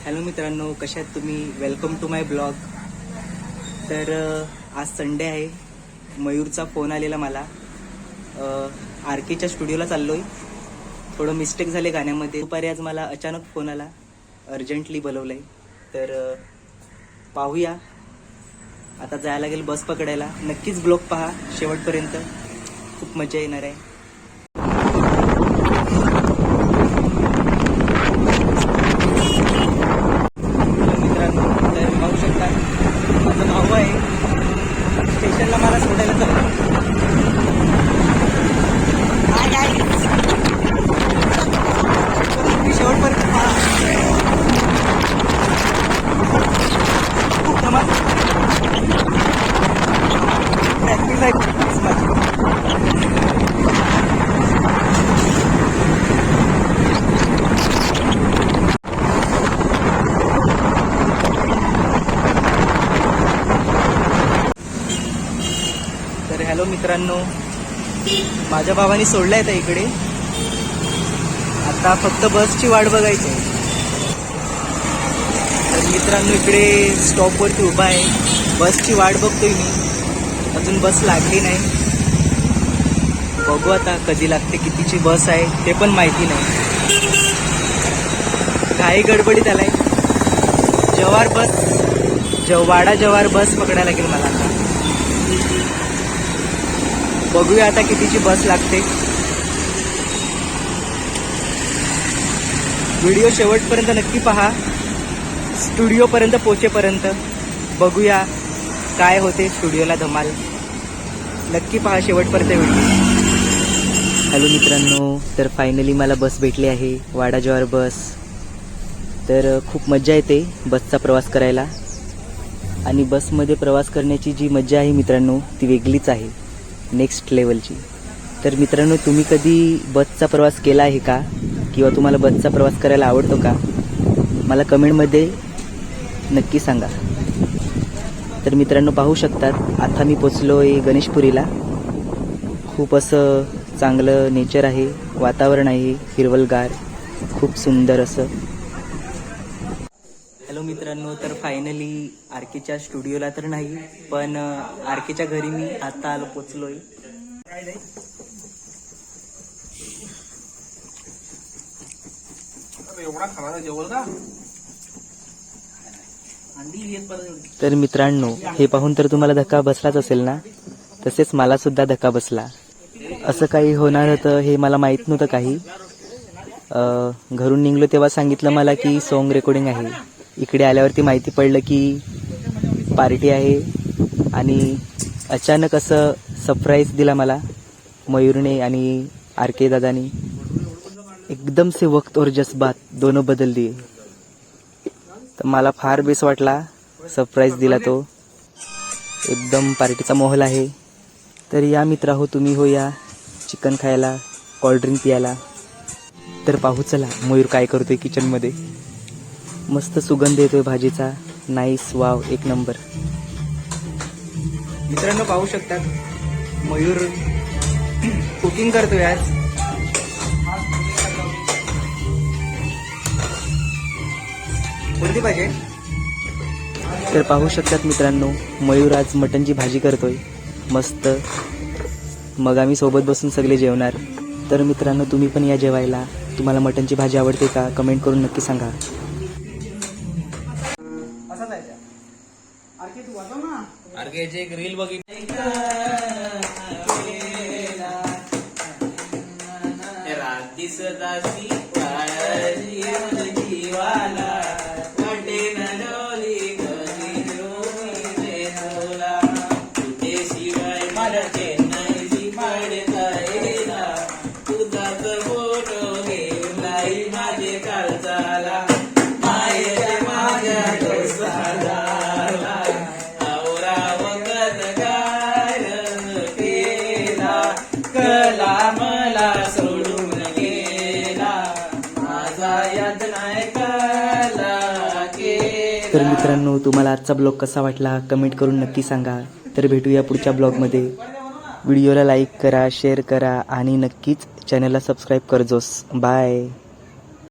Hello मित्रांनो, कशा आहात तुम्ही? Welcome to my blog. तर आज संडे आहे. मयूरचा फोन आलेला मला. RKच्या स्टुडिओला चाललोय. थोडं मिस्टेक झाले गाण्यामध्ये. दुपारी आज मला अचानक फोन आला, अर्जंटली बोलवलंय. तर पाहूया, आता जायला लागेल बस पकडायला. नक्कीच ब्लॉग पहा शेवटपर्यंत, खूप मजा येणार आहे. माझा भाऊ आहे, स्टेशनला मला सोडायला चालतो. शेवटपर्यंत खूप धमाल प्रॅक्टिस आहे माझी. तर हॅलो मित्रांनो, माझ्या भावाने सोडलाय आता इकडे. आता फक्त बसची वाट बघायची. तर मित्रांनो, इकडे स्टॉपवरती उभा आहे, बसची वाट बघतोय मी. अजून बस लागली नाही. बघू आता कधी लागते, कितीची बस आहे ते पण माहिती नाही. काही गडबडीत आलाय. वाडा जव्हार बस पकडायला लागेल मला आता. बघूया आता कितीची बस लागते. व्हिडिओ शेवटपर्यंत नक्की पहा, स्टुडिओपर्यंत पोहोचेपर्यंत. बघूया काय होते स्टुडिओला धमाल. नक्की पहा शेवटपर्यंत व्हिडिओ. हॅलो मित्रांनो, तर फायनली मला बस भेटली आहे, वाडा जव्हार बस. तर खूप मजा येते बसचा प्रवास करायला. आणि बसमध्ये प्रवास करण्याची जी मजा आहे मित्रांनो, ती वेगळीच आहे, नेक्स्ट लेवलची. तर मित्रांनो, तुम्ही कधी बसचा प्रवास केला आहे का? किंवा तुम्हाला बसचा प्रवास करायला आवडतो का? मला कमेंटमध्ये नक्की सांगा. तर मित्रांनो, पाहू शकतात आता मी पोचलो आहे गणेशपुरीला. खूप असं चांगलं नेचर आहे, वातावरण आहे हिरवलगार, खूप सुंदर असं. हॅलो मित्रांनो, तर फायनली RKच्या स्टुडिओला तर नाही, पण RKच्या घरी मी आता आलो, पोचलोय. तर मित्रांनो, हे पाहून तर तुम्हाला धक्का बसलाच असेल ना? तसेच मला सुद्धा धक्का बसला. असं काही होणार होतं हे मला माहीत नव्हतं काही. घरून निघलो तेव्हा सांगितलं मला की सॉन्ग रेकॉर्डिंग आहे. इकडे आल्यावरती माहिती पडलं की पार्टी आहे. आणि अचानक असं सरप्राईज दिला मला मयूरने आणि RK दादानी. एकदम से वक्त और जज्बात दोनों बदल दिए. तर मला फार बेस वाटला, सरप्राईज दिला तो. एकदम पार्टीचा माहोल आहे. तर या मित्र हो, तुम्ही हो या चिकन खायला, कोल्ड्रिंक प्यायला. तर पाहू चला मयूर काय करतोय किचनमध्ये. मस्त सुगंध येतोय भाजीचा. नाईस, वाव, एक नंबर. मित्रांनो, पाहू शकतात मयूर कुकिंग करतोय आज. कोणती पाहिजे? तर पाहू शकतात मित्रांनो, मयूर आज मटनची भाजी करतोय मस्त. मग आम्ही सोबत बसून सगळे जेवणार. तर मित्रांनो, तुम्ही पण या जेवायला. तुम्हाला मटनची भाजी आवडते का? कमेंट करून नक्की सांगा. RKची एक रील बघितली, रात दिसत अशी जीवाला वाटे न डोली कधी रोमी तुला तुझे शिवाय मला चेन्नईची पडता येला. तुझाच फोटो घेऊन लाई माझे काळजाला, मायेच्या माझ्या डोसाला. कला मला सोडून गेला, माझा याद नाही कला केला. तर मित्रांनो, तुम्हाला आजचा ब्लॉग कसा वाटला कमेंट करून नक्की सांगा. तर भेटूया पुढच्या ब्लॉगमध्ये. व्हिडिओला लाईक करा, शेअर करा आणि नक्कीच चॅनलला सबस्क्राईब करजोस. बाय.